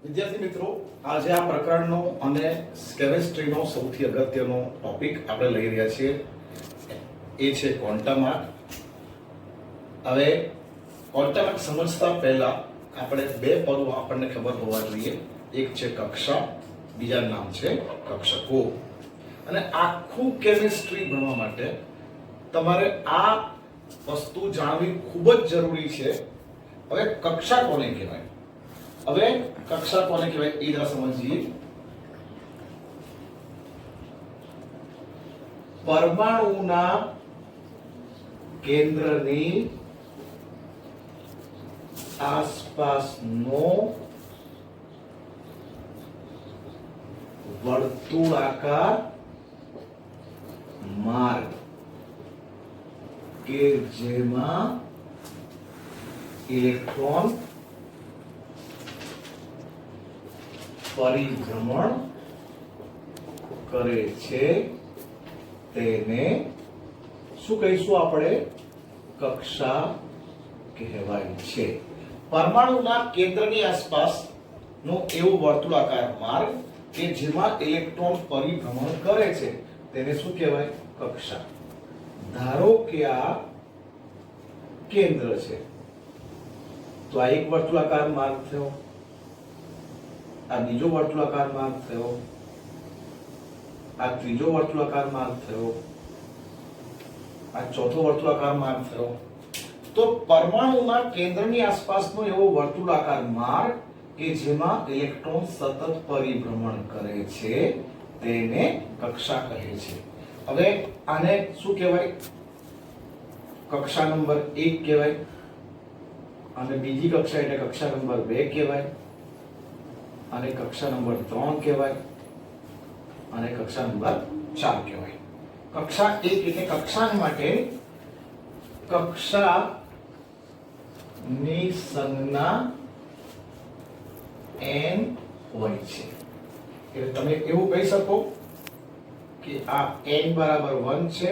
વિદ્યાર્થી મિત્રો, આજે આ પ્રકરણનો અને કેમિસ્ટ્રીનો સૌથી અગત્યનો ટોપિક આપણે લઈ રહ્યા છીએ એ છે ક્વોન્ટમ આર્ક. હવે ક્વોન્ટમ આર્ક સમજતા પહેલા આપણે બે પદો આપણને ખબર હોવા જોઈએ. એક છે કક્ષા, બીજા નામ છે કક્ષકો. અને આખું કેમિસ્ટ્રી ભણવા માટે તમારે આ વસ્તુ જાણવી ખૂબ જ જરૂરી છે. હવે કક્ષા કોને કહેવાય? હવે કક્ષા કોને કહેવાય એ જરા સમજીએ. પરમાણુના કેન્દ્રની આસપાસનો વર્તુળાકાર માર્ગ કે જેમાં ઇલેક્ટ્રોન પરિભ્રમણ કરે છે તેને શું કહીશું આપણે? કક્ષા કહેવાય છે. પરમાણુના કેન્દ્રની આસપાસનો એવો વર્તુળાકાર માર્ગ કે જેમાં ઇલેક્ટ્રોન પરિભ્રમણ કરે છે તેને શું કહેવાય? કક્ષા. ધારો કે આ કેન્દ્ર છે, તો આ એક વર્તુળાકાર માર્ગ થયો, આ બીજો વર્તુળાકાર માર્ગ થયો, આ ત્રીજો વર્તુળાકાર માર્ગ થયો, આ ચોથો વર્તુળાકાર માર્ગ થયો. તો પરમાણુના કેન્દ્રની આસપાસનો એવો વર્તુળાકાર માર્ગ કે જેમાં ઇલેક્ટ્રોન સતત પરિભ્રમણ કરે છે તેને કક્ષા કહે છે. હવે આને શું કહેવાય? કક્ષા નંબર 1 કહેવાય, અને બીજી કક્ષા એટલે કક્ષા નંબર 2 કહેવાય, અને કક્ષા નંબર 3 કહેવાય, અને કક્ષા નંબર 4 કહેવાય. કક્ષા 1 એટલે કક્ષા માટે કક્ષાની સંજ્ઞા n હોય છે. એટલે તમે એવું કહી શકો કે આ n બરાબર 1 છે,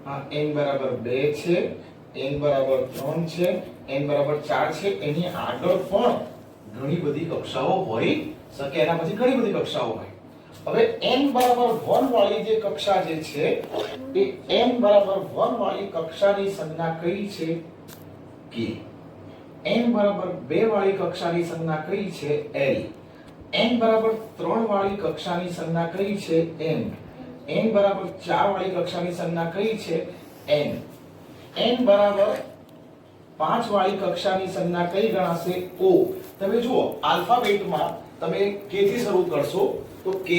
આ n બરાબર 2 છે, n બરાબર 3 છે, n બરાબર 4 છે. એની આગળ પણ ઘણી બધી કક્ષાઓ હોઈ શકે, એના પછી ઘણી બધી કક્ષાઓ હોય. હવે n બરાબર 1 વાળી જે કક્ષા જે છે એ n બરાબર 1 વાળી કક્ષાની સંજ્ઞા કઈ છે? k. n બરાબર 2 વાળી કક્ષાની સંજ્ઞા કઈ છે? l. n બરાબર 3 વાળી કક્ષાની સંજ્ઞા કઈ છે? m. n બરાબર 4 વાળી કક્ષાની સંજ્ઞા કઈ છે? n. n બરાબર 5 વાળી કક્ષાની સંજ્ઞા કઈ ગણાશે? o. તમે જુઓ, આલ્ફાબેટમાં તમે k થી શરૂ કરશો તો k,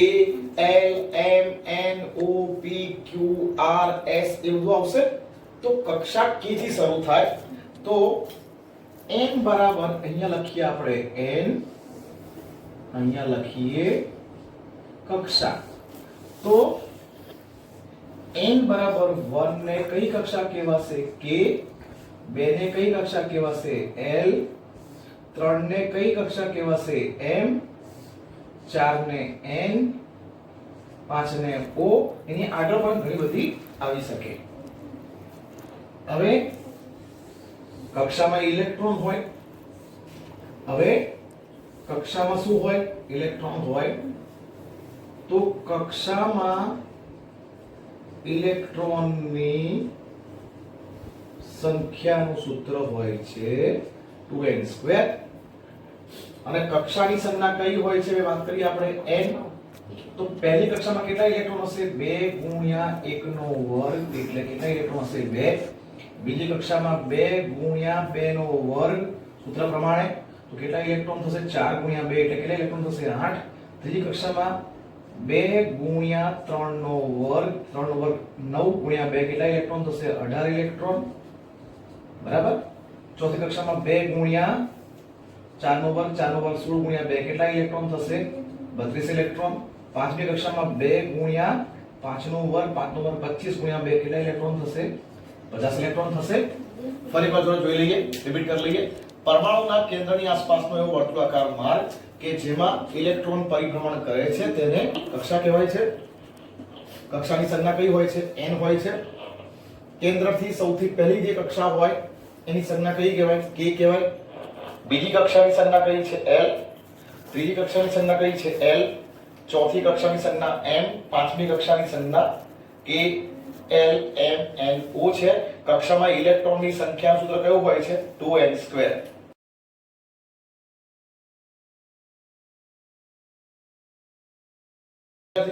l, m, n, o, p, q, r, s એ બધું આવશે. તો કક્ષા k થી શરૂ થાય. તો n બરાબર અહીંયા લખીએ આપણે n, અહીંયા લખીએ કક્ષા. તો n બરાબર 1 ને કઈ કક્ષા કહેવાશે? k. 2 ને કઈ કક્ષા કહેવાશે? l. 3 ને કઈ કક્ષા કહેવાશે? m. 4 ને n, 5 ને o. એની આગળ પણ ઘણી બધી આવી શકે. હવે કક્ષામાં ઇલેક્ટ્રોન હોય. હવે કક્ષામાં શું હોય? ઇલેક્ટ્રોન હોય. તો કક્ષામાં ઇલેક્ટ્રોનની સંખ્યાનું સૂત્ર હોય છે 2n². અને કક્ષાની સંજ્ઞા કઈ હોય છે? વાત કરીએ આપણે n. તો પહેલી કક્ષામાં કેટલા ઇલેક્ટ્રોન હશે? 2 ગુણ્યા 1 નો વર્ગ, એટલે કેટલા ઇલેક્ટ્રોન હશે? 2. બીજી કક્ષામાં 2 ગુણ્યા 2 નો વર્ગ સૂત્ર પ્રમાણે, તો કેટલા ઇલેક્ટ્રોન થશે? 4 ગુણ્યા 2 એટલે કેટલા ઇલેક્ટ્રોન થશે? 8. ત્રીજી કક્ષામાં 2 ગુણ્યા 3 નો વર્ગ, 3 નો વર્ગ 9 ગુણ્યા 2 કેટલા ઇલેક્ટ્રોન થશે? 18 ઇલેક્ટ્રોન. બરાબર. ચોથી કક્ષામાં 2 ગુણ્યા 4 નો વર્ગ, 4 નો વર્ગ 16 ગુણ્યા 2 કેટલા ઇલેક્ટ્રોન થશે? 32 ઇલેક્ટ્રોન. પાંચમી કક્ષામાં 2 ગુણ્યા 5 નો વર્ગ, 5 નો વર્ગ 25 ગુણ્યા 2 કેટલા ઇલેક્ટ્રોન થશે? 50 ઇલેક્ટ્રોન થશે. ફરી પાછો જોઈ લઈએ, રિપીટ કરી લઈએ. પરમાણુના કેન્દ્રની આસપાસનો એવો વર્તુળાકાર માર્ગ કે જેમાં ઇલેક્ટ્રોન પરિભ્રમણ કરે છે તેને કક્ષા કહેવાય છે. કક્ષાની સંજ્ઞા કઈ હોય છે? n હોય છે. કેન્દ્રથી સૌથી પહેલી જે કક્ષા હોય એની સંજ્ઞા કઈ કહેવાય? k કહેવાય. બીજી કક્ષાની સંજ્ઞા કઈ છે? l. ત્રીજી કક્ષાની સંજ્ઞા કઈ છે l, ચોથી કક્ષાની સંજ્ઞા m, પાંચમી કક્ષાની સંજ્ઞા k l m n o છે. કક્ષામાં ઇલેક્ટ્રોનની સંખ્યા સૂત્ર કયું હોય છે 2n².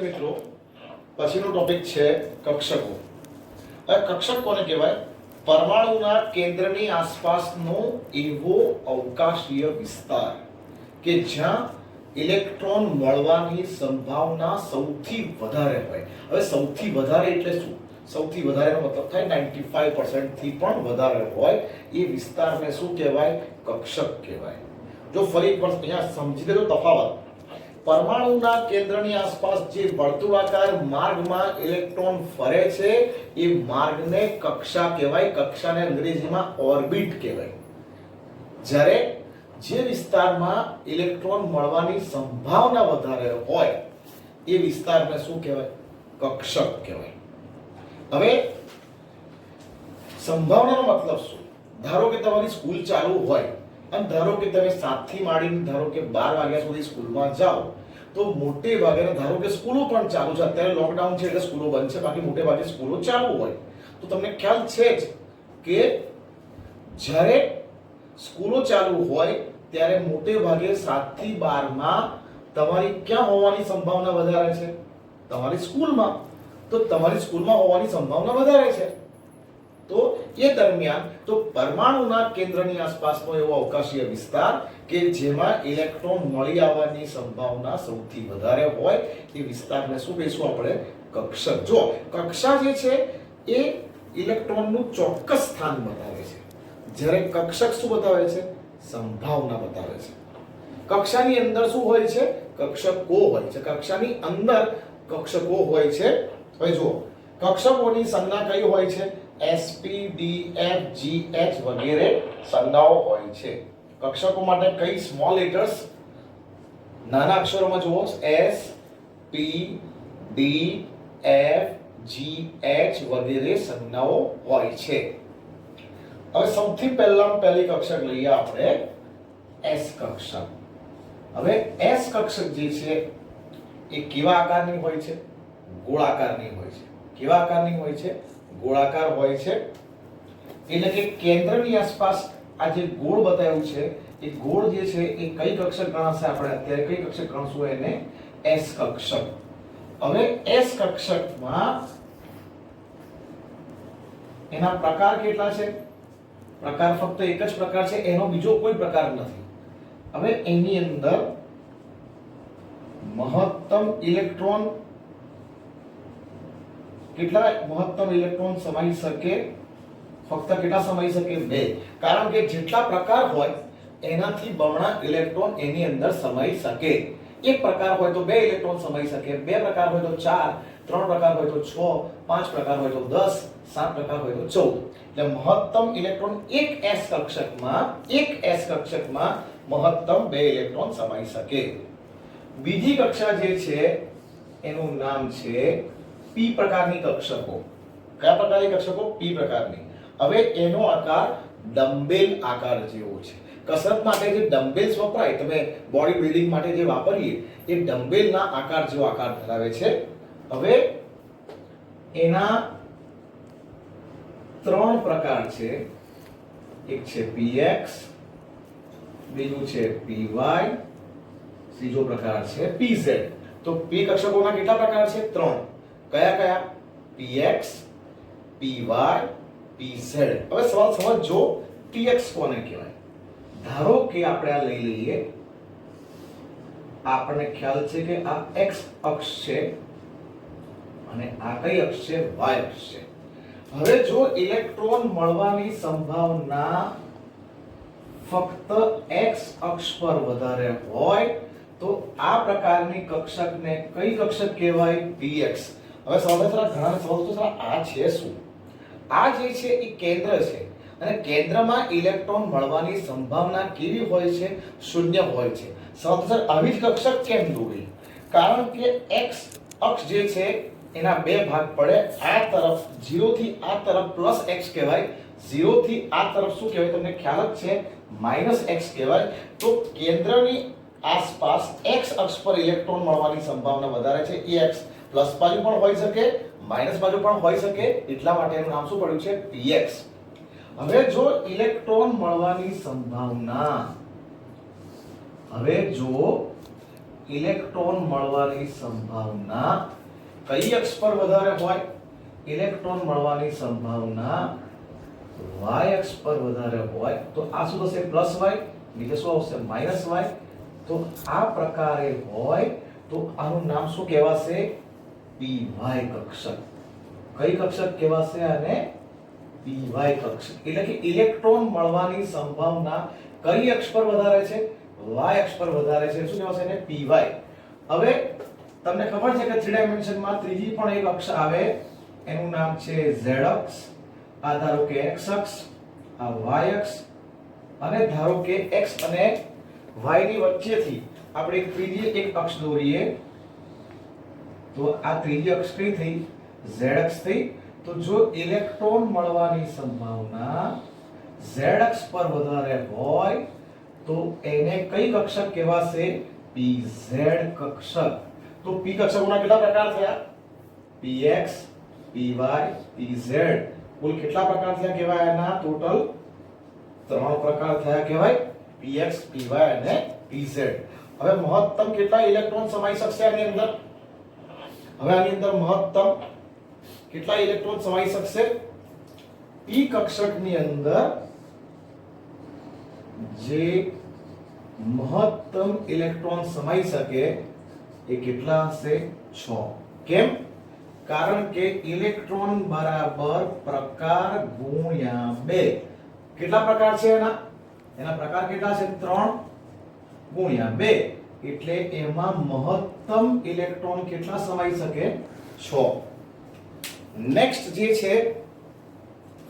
મિત્રો પછીનો ટોપિક છે કક્ષકો. આ કક્ષક કોને કહેવાય? પરમાણુના કેન્દ્રની આસપાસનો એવો અવકાશીય વિસ્તાર કે જ્યાં ઇલેક્ટ્રોન મળવાની સંભાવના સૌથી વધારે હોય. હવે સૌથી વધારે એટલે શું? સૌથી વધારેનો મતલબ થાય 95% થી પણ વધારે હોય એ વિસ્તારને શું કહેવાય? કક્ષક કહેવાય. જો ફરી એકવાર અહીંયા સમજી લેજો તફાવત. પરમાણુના કેન્દ્રની આસપાસ જે વર્તુળાકાર માર્ગમાં ઇલેક્ટ્રોન ફરે છે એ માર્ગને કક્ષા કહેવાય. કક્ષાને અંગ્રેજીમાં ઓર્બિટ કહેવાય. જ્યારે જે વિસ્તારમાં ઇલેક્ટ્રોન મળવાની સંભાવના વધારે હોય એ વિસ્તારને શું કહેવાય? કક્ષક કહેવાય. હવે સંભાવનાનો મતલબ શું? ધારો કે તમારી સ્કૂલ ચાલુ હોય અને ધારો કે તમે 7 થી માંડીને ધારો કે 12 વાગ્યા સુધી સ્કૂલમાં જાઓ તો મોટે ભાગે ધારો કે સ્કૂલો પણ ચાલુ છે. અત્યારે લોકડાઉન છે એટલે સ્કૂલો બંધ છે, બાકી મોટે ભાગે સ્કૂલો ચાલુ હોય તો તમને ખ્યાલ છે જ કે જ્યારે સ્કૂલો ચાલુ હોય ત્યારે મોટે ભાગે 7 થી 12 માં તમારી ક્યાં હોવાની સંભાવના વધારે છે? તમારી સ્કૂલમાં. તો તમારી સ્કૂલમાં હોવાની સંભાવના વધારે છે. તો એ દરમિયાન તો પરમાણુના કેન્દ્રની આસપાસનો એવો અવકાશીય વિસ્તાર કે જેમાં ઇલેક્ટ્રોન મળી આવવાની સંભાવના સૌથી વધારે હોય એ વિસ્તારને શું કહીશું આપણે? કક્ષક. જો કક્ષા જે છે એ ઇલેક્ટ્રોનનું ચોક્કસ સ્થાન બતાવે છે, જ્યારે કક્ષક શું બતાવે છે? સંભાવના બતાવે છે. કક્ષાની અંદર શું હોય છે? કક્ષકો હોય છે. કક્ષાની અંદર કક્ષકો હોય છે. હવે જુઓ કક્ષકોની સંજ્ઞા કઈ હોય છે? s p d f g h વગેરે સંજ્ઞાઓ હોય છે. કક્ષકો માટે કઈ સ્મોલ લેટર્સ નાના અક્ષરોમાં જુઓ s p d f g h વગેરે સંજ્ઞાઓ હોય છે. હવે સૌથી પહેલી કક્ષક લઈએ આપણે s કક્ષક. હવે s કક્ષક જે છે એ કેવા આકારની હોય છે? ગોળાકારની હોય છે. કેવા આકારની હોય છે? ગોળાકાર હોય છે. એટલે કે કેન્દ્રની આસપાસ આ જે ગોળ બતાવ્યું છે એ ગોળ જે છે એ કઈ કક્ષક ગણાશે? આપણે અત્યારે કઈ કક્ષક ગણશું? એને s કક્ષક. હવે s કક્ષકમાં એના પ્રકાર કેટલા છે? પ્રકાર ફક્ત એક જ પ્રકાર છે, એનો બીજો કોઈ પ્રકાર નથી. હવે એની અંદર મહત્તમ ઇલેક્ટ્રોન કેટલા મહત્તમ ઇલેક્ટ્રોન સમાઈ શકે? ફક્ત કેટલા સમાઈ શકે? 2. કારણ કે જેટલા પ્રકાર હોય એનાથી બમણા ઇલેક્ટ્રોન એની અંદર સમાઈ શકે. એક પ્રકાર હોય તો 2 ઇલેક્ટ્રોન સમાઈ શકે, 2 પ્રકાર હોય તો 4, 3 પ્રકાર હોય તો 6, 5 પ્રકાર હોય તો 10, 7 પ્રકાર હોય તો 14. એટલે મહત્તમ ઇલેક્ટ્રોન એક s કક્ષકમાં મહત્તમ 2 ઇલેક્ટ્રોન સમાઈ શકે. બીજી કક્ષા જે છે એનું નામ છે p પ્રકારની કક્ષકો. કયા પ્રકારની કક્ષકો? p પ્રકારની. હવે એનો આકાર ડમ્બેલ આકાર જેવો છે. કસરત માટે જે ડમ્બેલ્સ વપરાય, તમે બોડી બિલ્ડિંગ માટે જે વાપરીએ એ ડમ્બેલના આકાર જેવો આકાર ધરાવે છે. હવે એના 3 પ્રકાર છે. એક છે px, બીજું છે py, ત્રીજો પ્રકાર છે pz. તો p કક્ષકોના કેટલા પ્રકાર છે? 3. કયા કયા? px, py, pz. હવે સવાલ સમજો px કોને કહેવાય? ધારો કે આપણે આ લઈ લઈએ, આપણને ખ્યાલ છે કે આ x અક્ષ છે અને આ કઈ અક્ષ છે? y અક્ષ છે. હવે જો ઇલેક્ટ્રોન મળવાની સંભાવના ફક્ત x અક્ષ પર વધારે હોય તો આ પ્રકારની કક્ષકને કઈ કક્ષક કહેવાય? px. હવે સૌથી ઘણા સવાલ તો આ છે શું? આ જે છે એ કેન્દ્ર છે અને કેન્દ્રમાં ઇલેક્ટ્રોન મળવાની સંભાવના કેવી હોય છે? 0 હોય છે. સૌથી આવી જ કક્ષક કેમ દોરી? કારણ કે x અક્ષ જે છે એના 2 ભાગ પડે. આ તરફ 0 થી આ તરફ +x કહેવાય, 0 થી આ તરફ શું કહેવાય? તમને ખ્યાલ જ છે, -x કહેવાય. તો કેન્દ્રની આસપાસ x અક્ષ પર ઇલેક્ટ્રોન મળવાની સંભાવના વધારે છે. એ x પ્લસ બાજુ પણ હોઈ શકે, માઈનસ બાજુ પણ હોઈ શકે, એટલા માટે એનું નામ શું પડ્યું છે? px. હવે જો ઇલેક્ટ્રોન મળવાની સંભાવના કઈ અક્ષ પર વધારે હોય? ઇલેક્ટ્રોન મળવાની સંભાવના y અક્ષ પર વધારે હોય તો આ શું થશે? Plus y. નીચે શું આવશે? Minus y. તો આ પ્રકારે હોય તો આનું નામ શું કહેવાશે? py કક્ષક. કઈ કક્ષક કહેવાશે આને? py કક્ષક. એટલે કે ઇલેક્ટ્રોન મળવાની સંભાવના કઈ અક્ષ પર વધારે છે? y અક્ષ પર વધારે છે. શું કહેવાશે એને? py. હવે તમને ખબર છે કે 3 ડાયમેન્શનમાં ત્રીજી પણ એક અક્ષ આવે, એનું નામ છે z અક્ષ. આ ધારો કે x અક્ષ, આ y અક્ષ, અને ધારો કે x અને y ની વચ્ચેથી આપણે એક ત્રીજી એક અક્ષ દોરીએ તો આ ત્રીજી અક્ષ કઈ થઈ? z અક્ષ થઈ. તો જો ઇલેક્ટ્રોન મળવાની સંભાવના z અક્ષ પર વધારે હોય તો એને કઈ કક્ષક કહેવાશે? pz કક્ષક. તો p કક્ષકોના કેટલા પ્રકાર થયા? px, py, pz. કુલ કેટલા પ્રકાર થયા કહેવાય? એના ટોટલ 3 પ્રકાર થયા કહેવાય, px, py અને pz. હવે મહત્તમ કેટલા ઇલેક્ટ્રોન સમાઈ શકશે આની અંદર? હવે આની અંદર મહત્તમ કેટલા ઇલેક્ટ્રોન સમાઈ શકશે? p કક્ષકની અંદર જે મહત્તમ ઇલેક્ટ્રોન સમાઈ શકે એ કેટલા હશે? 6. કેમ? કારણ કે ઇલેક્ટ્રોન બરાબર પ્રકાર ગુણ્યા 2. કેટલા પ્રકાર છે એના પ્રકાર કેટલા છે? 3 ગુણ્યા 2. એટલે એમાં મહત્તમ ઇલેક્ટ્રોન કેટલા સમાઈ શકે? 6. નેક્સ્ટ જે છે,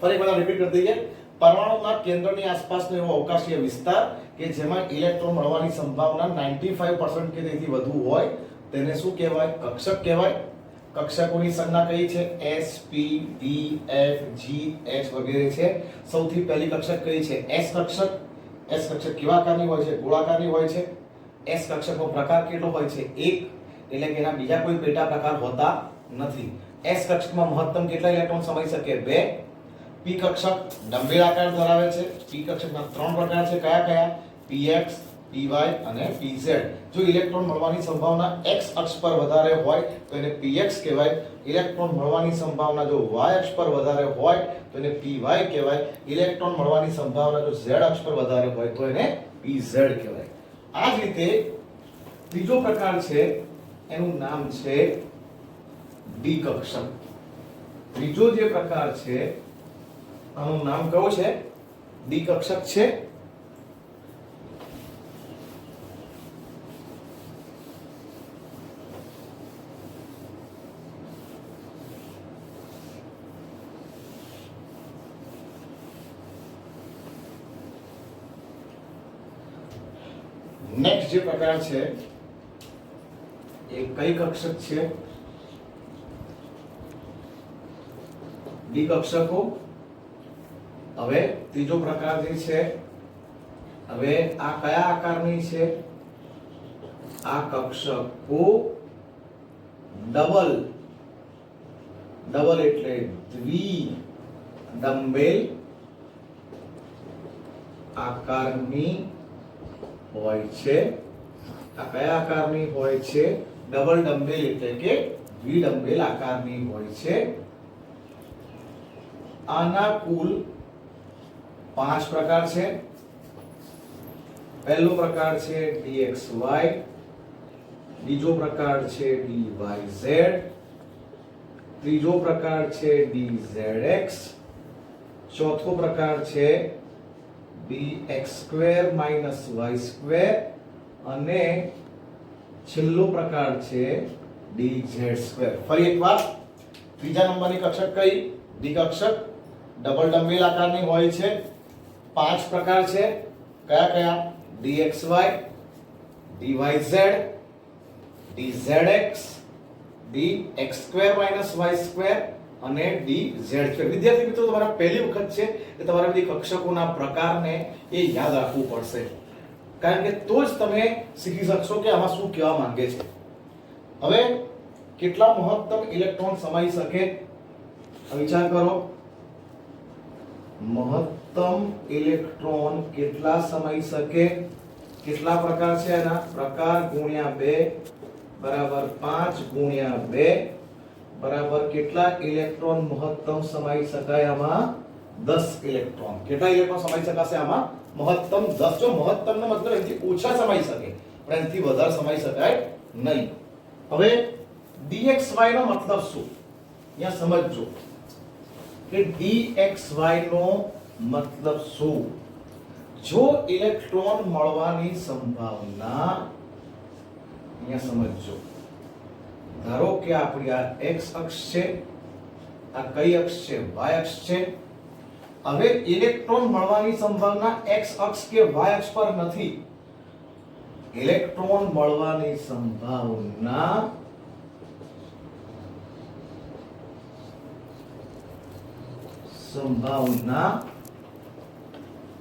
ફરી એકવાર રિપીટ કરી દઈએ. પરમાણુના કેન્દ્રની આસપાસનો એવો અવકાશીય વિસ્તાર કે જેમાં ઇલેક્ટ્રોન મળવાની સંભાવના 95% કે તેથી વધુ હોય તેને શું કહેવાય? કક્ષક કહેવાય. કક્ષકોની સંજ્ઞા કઈ છે? s, p, d, f, g, h વગેરે છે. સૌથી પહેલી કક્ષક કઈ છે? s કક્ષક. s કક્ષક કેવા આકારની હોય છે? ગોળાકારની હોય છે. s કક્ષકનો પ્રકાર કેટલો હોય છે? 1. એટલે કે એના બીજા કોઈ પેટા પ્રકાર હોતા નથી. s કક્ષકમાં મહત્તમ કેટલા ઇલેક્ટ્રોન સમાઈ શકે? 2. p કક્ષક ડંબેલ આકાર ધરાવે છે. p કક્ષકના 3 પ્રકાર છે. કયા કયા? px, py અને pz. જો ઇલેક્ટ્રોન મળવાની સંભાવના x અક્ષ પર વધારે હોય તો એને px કહેવાય. ઇલેક્ટ્રોન મળવાની સંભાવના જો y અક્ષ પર વધારે હોય તો એને py કહેવાય. ઇલેક્ટ્રોન મળવાની સંભાવના જો z અક્ષ પર વધારે હોય તો એને pz કહેવાય. આ જ રીતે ત્રીજો પ્રકાર છે, એનું નામ છે d કક્ષક. ત્રીજો જે પ્રકાર છે આનું નામ કયું છે? d કક્ષક છે. નેક્સ્ટ જે પ્રકાર છે એ કઈ કક્ષક છે? d કક્ષકો. હવે ત્રીજો પ્રકાર જે છે, હવે આ કયા આકારની છે? આ કક્ષકો ડબલ એટલે દ્વિડંબેલ આકારની હોય છે. આ કયા આકારની હોય છે? ડબલ ડંબેલ એટલે કે દ્વિડંબેલ આકારની હોય છે. આના કુલ 5 પ્રકાર છે. પહેલો પ્રકાર છે dxy, બીજો પ્રકાર છે dyz, ત્રીજો પ્રકાર છે dzx, ચોથો પ્રકાર છે dx² - y² અને છેલ્લો પ્રકાર છે dz². ફરી એકવાર, ત્રીજા નંબરની કક્ષક કઈ? d કક્ષક. ડબલ ડંબેલ આકારની હોય છે. 5 પ્રકાર છે. કયા કયા? dxy, dyz, dzx, dx² - y² અને dz². વિદ્યાર્થી મિત્રો, તમારા પહેલી વખત છે કે તમારે બધી કક્ષકોના પ્રકારને એ યાદ રાખવું પડશે. કારણ કે તો જ તમે શીખી શકશો કે આમાં શું કહેવા માંગે છે. હવે કેટલા મહત્તમ ઇલેક્ટ્રોન સમાઈ શકે? વિચાર કરો. મહત્તમ ઇલેક્ટ્રોન કેટલા સમાઈ શકે? કેટલા પ્રકાર છે એના? પ્રકાર ગુણ્યા 2 બરાબર 5 ગુણ્યા 2 બરાબર કેટલા ઇલેક્ટ્રોન મહત્તમ સમાઈ શકાય આમાં? 10 ઇલેક્ટ્રોન. કેટલા ઇલેક્ટ્રોન સમાઈ શકાશે આમાં? મહત્તમ 10. જો મહત્તમ નો મતલબ એથી ઓછા સમાઈ શકે, પણ એથી વધારે સમાઈ શકાય નહીં. હવે dxy નો મતલબ શું? અહીંયા સમજજો કે dxy નો મતલબ શું? જો ઇલેક્ટ્રોન મળવાની સંભાવના, અહીંયા સમજજો, ધારો કે આપણી આ x અક્ષ છે, આ કઈ અક્ષ છે? y અક્ષ છે. હવે ઇલેક્ટ્રોન મળવાની સંભાવના x અક્ષ કે y અક્ષ પર નથી. ઇલેક્ટ્રોન મળવાની સંભાવના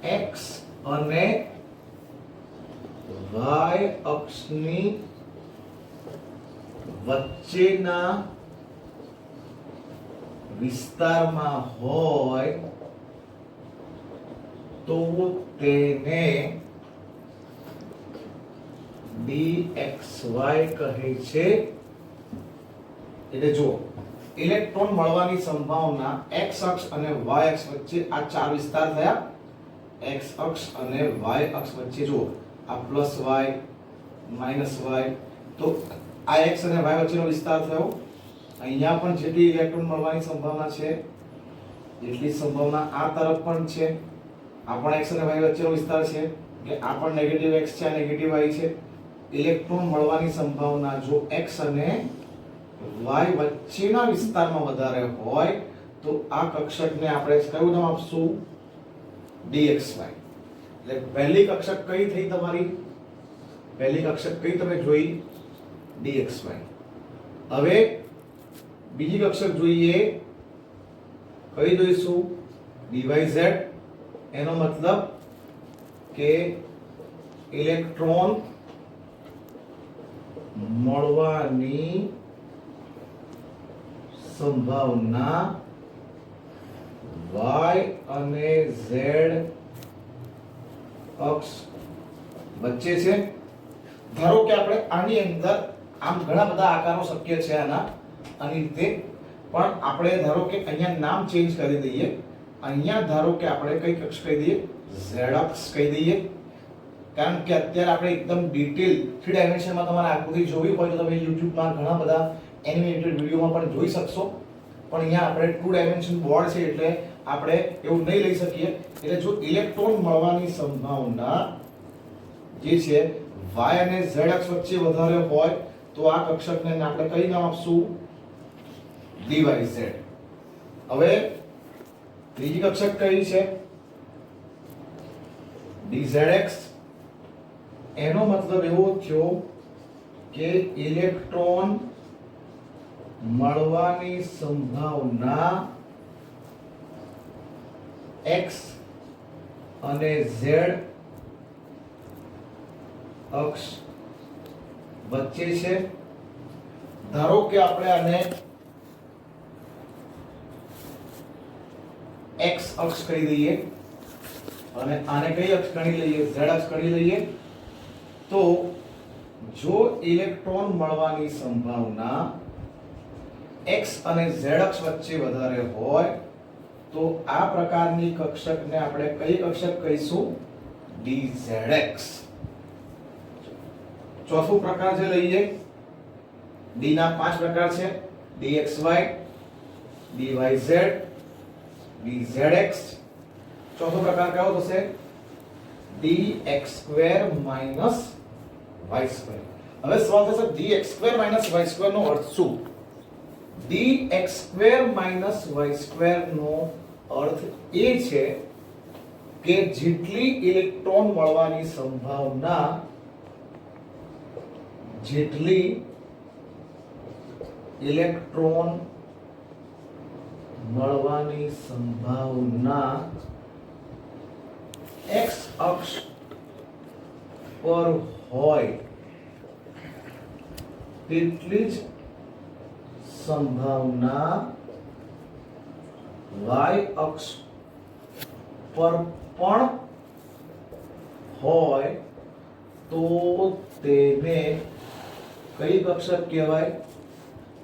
x અને y અક્ષની વચ્ચેના વિસ્તારમાં હોય તો તેને dxy કહે છે. એટલે જુઓ, ઇલેક્ટ્રોન મળવાની સંભાવના x અક્ષ અને y અક્ષ વચ્ચે આ ચાર વિસ્તાર થયા. x અક્ષ અને y અક્ષ વચ્ચે જુઓ, આ પ્લસ y માઈનસ y, તો આ x અને y વચ્ચેનો વિસ્તાર થયો. અહીંયા પણ જેટલી ઇલેક્ટ્રોન મળવાની સંભાવના છે એટલી સંભાવના આ તરફ પણ છે. આ પણ x અને y વચ્ચેનો વિસ્તાર છે કે આ પણ નેગેટિવ x છે, આ નેગેટિવ y છે. ઇલેક્ટ્રોન મળવાની સંભાવના જો x અને y વચ્ચેના વિસ્તારમાં વધારે હોય તો આ કક્ષકને આપણે કયું નામ આપશું? dxy. એટલે પહેલી કક્ષક કઈ થઈ તમારી? પહેલી કક્ષક કઈ તમે જોઈ? dxy. હવે બીજી કક્ષક જોઈએ, કઈ જોઈશું? dyz. એનો મતલબ કે ઇલેક્ટ્રોન મળવાની સંભાવના y અને z અક્ષ વચ્ચે છે. ધારો કે આપણે આની અંદર આમ ઘણા બધા આકારો શક્ય છે આની રીતે, પણ આપણે ધારો કે અહીંયા નામ ચેન્જ કરી દઈએ. અહીંયા ધારો કે આપણે કઈ અક્ષ કહી દઈએ? z અક્ષ કહી દઈએ. કારણ કે અત્યારે આપણે એકદમ ડિટેલ 3 ડાયમેન્શનમાં તમારે આકૃતિ જોવી હોય તો તમે YouTube માં ઘણા બધા એનિમેટેડ વિડિયોમાં પણ જોઈ શકશો. પણ અહીંયા આપણે 2 ડાયમેન્શન બોર્ડ છે એટલે આપણે એવું નહીં લઈ શકીએ. એટલે જો ઇલેક્ટ્રોન મળવાની સંભાવના જે છે y અને z અક્ષ વચ્ચે વધારે હોય તો આ કક્ષકને આપણે કઈ નામ આપશું? dyz. હવે ત્રીજી કક્ષક કઈ છે? dzx. એનો મતલબ એવો થયો કે ઇલેક્ટ્રોન મળવાની સંભાવના x અને z અક્ષ વચ્ચે છે. ધારો કે આપણે આને x અક્ષ કહી દઈએ અને આને કઈ અક્ષ ગણી લઈએ? z અક્ષ ગણી લઈએ. તો જો ઇલેક્ટ્રોન મળવાની સંભાવના x અને z અક્ષ વચ્ચે વધારે હોય તો આ પ્રકારની કક્ષકને આપણે કઈ કક્ષક કહીશું? dzx. ચોથો પ્રકાર જે લઈએ, d ના 5 પ્રકાર છે: dxy, dyz, dzx. ચોથો પ્રકાર કયો થશે? dx2 y2. હવે સવાલ થશે dx2 y2 નો અર્થ શું? dx2 y2 નો અર્થ એ છે કે જેટલી ઇલેક્ટ્રોન મળવાની સંભાવના, જેટલી ઇલેક્ટ્રોન મળવાની સંભાવના x અક્ષ પર હોય તેટલી જ સંભાવના y અક્ષ પર પણ હોય તો તેને કઈ કક્ષક કહેવાય?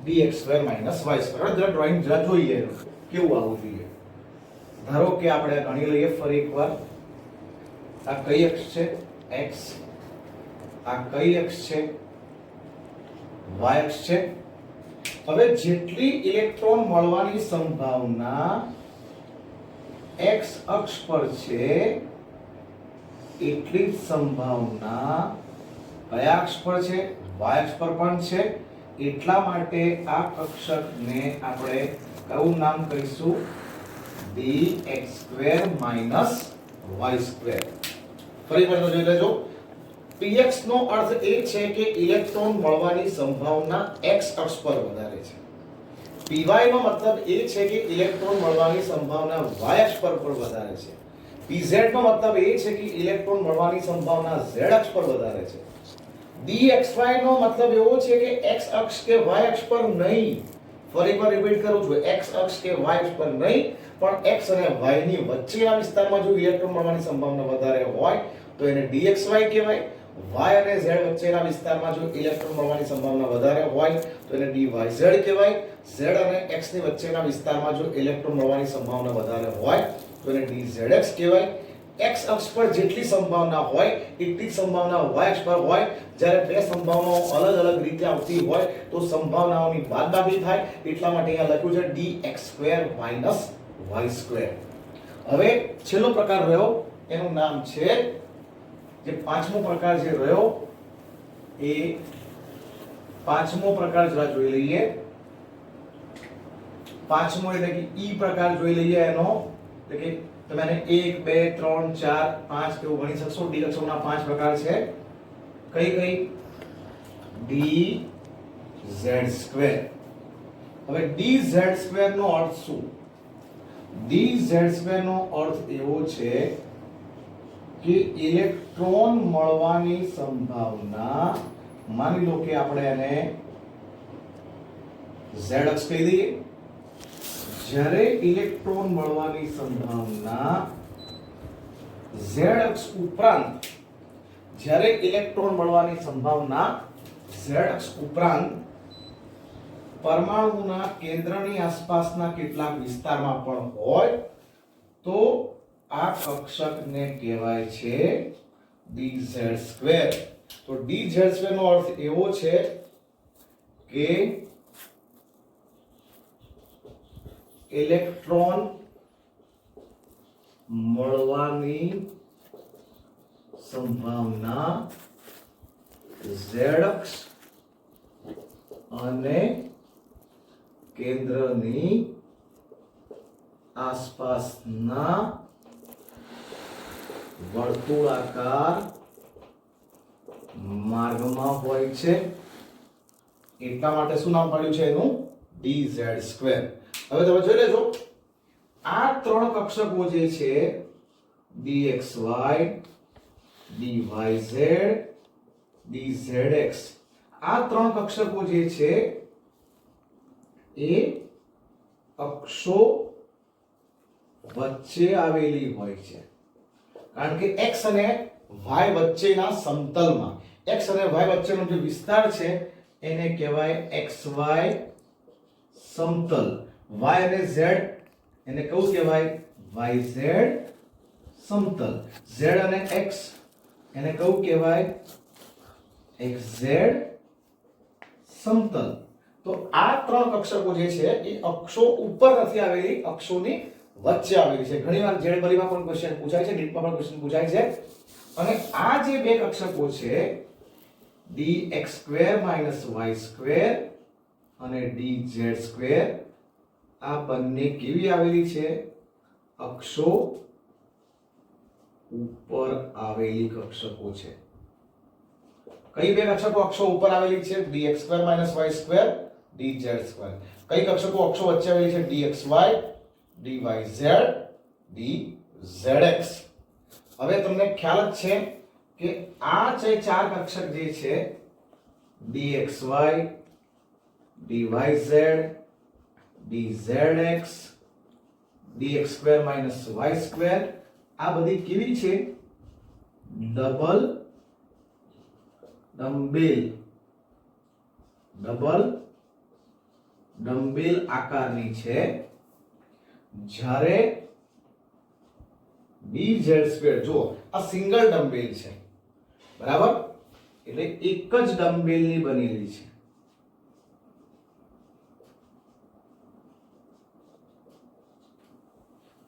dx² - y². જરા ડ્રોઈંગ જરા જોઈએ કેવું આવવું જોઈએ. ધારો કે આપણે ગણી લઈએ ફરી એકવાર. આ કઈ અક્ષ છે? x. આ કઈ અક્ષ છે? y અક્ષ છે. હવે જેટલી ઇલેક્ટ્રોન મળવાની સંભાવના x અક્ષ પર છે એટલી જ સંભાવના કયા અક્ષ પર છે? y અક્ષ પર પણ છે. એટલા માટે આ કક્ષકને આપણે કયું નામ કહીશું? dx² - y². ફરી વાર જોઈ લેજો. px નો અર્થ એ છે કે ઇલેક્ટ્રોન મળવાની સંભાવના x અક્ષ પર વધારે છે. py નો મતલબ એ છે કે ઇલેક્ટ્રોન મળવાની સંભાવના y અક્ષ પર પણ વધારે છે. pz નો મતલબ એ છે કે ઇલેક્ટ્રોન મળવાની સંભાવના z અક્ષ પર વધારે છે. dxy નો મતલબ એવો છે કે x અક્ષ કે y અક્ષ પર નહીં. ફરી એકવાર રિપીટ કરું છું, x અક્ષ કે y અક્ષ પર નહીં, પણ x અને y ની વચ્ચેના વિસ્તારમાં જો ઇલેક્ટ્રોન મળવાની સંભાવના વધારે હોય તો એને dxy કહેવાય. y અને z વચ્ચેના વિસ્તારમાં જો ઇલેક્ટ્રોન મળવાની સંભાવના વધારે હોય તો એને dyz કહેવાય. z અને x ની વચ્ચેના વિસ્તારમાં જો ઇલેક્ટ્રોન મળવાની સંભાવના વધારે હોય તો એને dzx કહેવાય. x અક્ષ પર જેટલી સંભાવના હોય એટલી જ સંભાવના y અક્ષ પર હોય. જ્યારે બે સંભાવનાઓ અલગ અલગ રીતે આવતી હોય તો સંભાવનાઓની બાદબાકી થાય. એટલા માટે અહીંયા લખ્યું છે dx² - y². હવે છેલ્લો પ્રકાર રહ્યો એનું નામ છે, જે પાંચમો પ્રકાર જે રહ્યો એ પાંચમો પ્રકાર જરા જોઈ લઈએ. પાંચમો એટલે કે ઈ પ્રકાર જોઈ લઈએ. એનો એટલે કે તમે આને 1 2 3 4 5 કેવું ગણી શકશો. ડી અક્ષરોના 5 પ્રકાર છે. કઈ કઈ? dz². હવે dz² નો અર્થ શું? dz² નો અર્થ એવો છે કે ઇલેક્ટ્રોન મળવાની સંભાવના, માની લો કે આપણે એને z અક્ષ કહી દઈએ. જ્યારે ઇલેક્ટ્રોન મળવાની સંભાવના z અક્ષ ઉપરાંત, જ્યારે ઇલેક્ટ્રોન મળવાની સંભાવના z અક્ષ ઉપરાંત પરમાણુના કેન્દ્રની આસપાસના કેટલાક વિસ્તારમાં પણ હોય તો આ કક્ષકને કહેવાય છે dz². તો dz² નો અર્થ એવો છે કે ઇલેક્ટ્રોન મળવાની સંભાવના z અક્ષ અને કેન્દ્રની આસપાસના વર્તુળાકાર માર્ગમાં હોય છે. એટલા માટે શું નામ પડ્યું છે એનું? dz². હવે તમે જોઈ લેજો, આ ત્રણ કક્ષકો જે છે dxy, dyz, dzx, આ ત્રણ કક્ષકો જે છે એ અક્ષો વચ્ચે આવેલી હોય છે. કારણ કે x અને y વચ્ચેના સમતલમાં, x અને y વચ્ચેનો જે વિસ્તાર છે એને કહેવાય xy સમતલ. y અને z એને કયું કહેવાય? yz સમતલ. z અને x એને કયું કહેવાય? xz સમતલ. તો આ ત્રણ કક્ષકો જે છે એ અક્ષો ઉપર નથી આવેલી, અક્ષોની વચ્ચે આવેલી છે. ઘણીવાર જેડબલીમાં પણ ક્વેશ્ચન પૂછાય છે, નીટમાં પણ ક્વેશ્ચન પૂછાય છે. અને આ જે બે કક્ષકો છે dx² - y² અને dz², આ બંને કેવી આવેલી છે? અક્ષો ઉપર આવેલી કક્ષકો છે. કઈ બે કક્ષકો અક્ષો ઉપર આવેલી છે? dx² - y², dz². કઈ કક્ષકો અક્ષો વચ્ચે આવેલી છે? dxy, dyz, dzx. હવે તમને ખ્યાલ જ છે કે આ જે ચાર કક્ષક જે છે dxy dyz dzx dx² - y² આ બધી કેવી છે ડબલ ડમ્બેલ આકારની છે, જ્યારે dz² જો આ સિંગલ ડમ્બેલ છે, બરાબર, એટલે એક જ ડમ્બેલની બનેલી છે.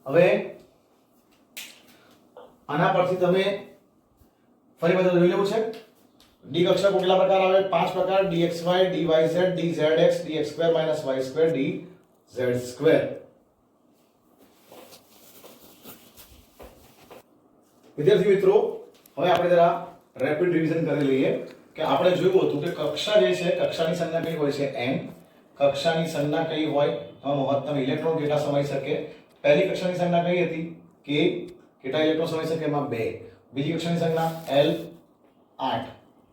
હવે આના પરથી તમે ફરી બધા જોઈ લેવું છે. ડી કક્ષકો કેટલા પ્રકાર આવે? 5 પ્રકાર: dxy dyz dzx dx² - y² dz². વિદ્યાર્થી મિત્રો, હવે આપણે જરા રેપિડ રિવિઝન કરી લઈએ કે આપણે જોયું હતું કે કક્ષા જે છે, કક્ષાની સંજ્ઞા કઈ હોય છે? n. કક્ષાની સંજ્ઞા કઈ હોય? મહત્તમ ઇલેક્ટ્રોન કેટલા સમાઈ શકે? પહેલી કક્ષાની સંજ્ઞા કઈ હતી? કે કેટલા ઇલેક્ટ્રોન સમાઈ શકે? એમાં 2. બીજી કક્ષાની સંજ્ઞા l 8,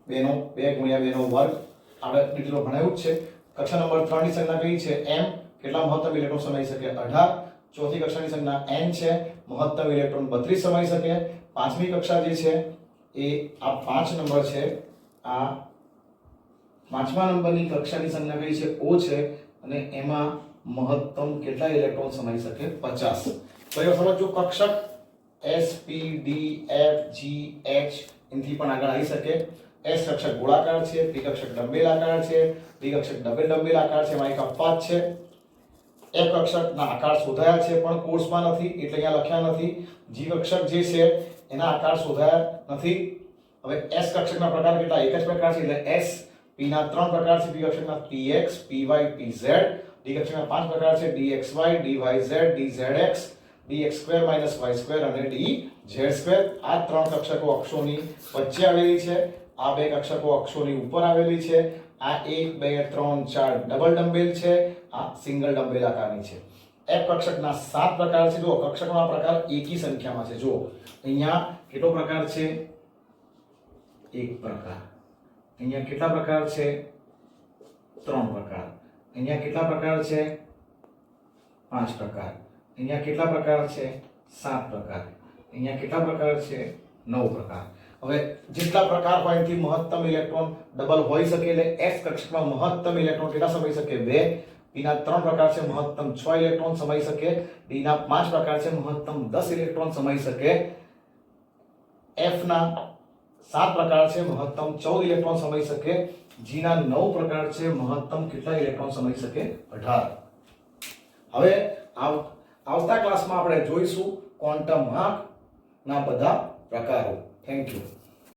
2 × 2 નો વર્ગ, આપણે ડિટેલમાં ભણાવ્યું જ છે. કક્ષા નંબર 3 ની સંજ્ઞા કઈ છે? m. કેટલા મહત્તમ ઇલેક્ટ્રોન સમાઈ શકે? 18. ચોથી કક્ષાની સંજ્ઞા n છે, મહત્તમ ઇલેક્ટ્રોન 32 સમાઈ શકે. પાંચમી કક્ષા જે છે એ આ 5 નંબર છે, આ 5મા નંબરની કક્ષાની સંજ્ઞા કઈ છે? O છે, અને એમાં મહત્તમ કેટલા ઇલેક્ટ્રોન સમાઈ શકે? 50. તો એ સમજો કક્ષક s p d f g h ઇનથી પણ આગળ આવી શકે. s કક્ષક ગોળાકાર છે, p કક્ષક ડમ્બેલાકાર છે, d કક્ષક ડમ્બેલાકાર છે, એમાં એક અપવાદ છે. f કક્ષકના આકાર શોધાયા છે પણ કોર્સમાં નથી એટલે અહીંયા લખ્યા નથી. g કક્ષક જે છે એના આકાર શોધાયા નથી. હવે s કક્ષકના પ્રકાર કેટલા? એક જ પ્રકાર છે એટલે s. p ના 3 પ્રકાર છે, p કક્ષકના px py pz. d કક્ષકના 5 પ્રકાર છે, dxy dyz dzx dx² - y² અને dz². આ 3 કક્ષકો અક્ષોની વચ્ચે આવેલી છે, આ 2 કક્ષકો અક્ષોની ઉપર આવેલી છે. આ 1 2 3 4 ડબલ ડમ્બેલ છે, આ સિંગલ ડમ્બેલ આકારની છે. f કક્ષકના 7 પ્રકાર છે. જો કક્ષકોના પ્રકાર એકી સંખ્યામાં છે. જો અહીંયા કેટલો પ્રકાર છે? એક પ્રકાર. અહીંયા કેટલા પ્રકાર છે? 3 પ્રકાર. અહીંયા કેટલા પ્રકાર છે? 5 પ્રકાર. અહીંયા કેટલા પ્રકાર છે? 7 પ્રકાર. અહીંયા કેટલા પ્રકાર છે? 9 પ્રકાર. હવે જેટલા પ્રકાર હોય એથી મહત્તમ ઇલેક્ટ્રોન ડબલ હોઈ શકે, એટલે f કક્ષકમાં મહત્તમ ઇલેક્ટ્રોન કેટલા સમાઈ શકે? 2. p ના 3 પ્રકાર છે, મહત્તમ 6 ઇલેક્ટ્રોન સમાઈ શકે. d ના 5 પ્રકાર છે, મહત્તમ 10 ઇલેક્ટ્રોન સમાઈ શકે. f ના 7 પ્રકાર છે, મહત્તમ 14 ઇલેક્ટ્રોન સમાઈ શકે. g ના 9 પ્રકાર છે, મહત્તમ કેટલા ઇલેક્ટ્રોન સમાઈ શકે? 18. હવે આવતા ક્લાસમાં આપણે જોઈશું ક્વોન્ટમ વાહકના બધા પ્રકારો. Thank you.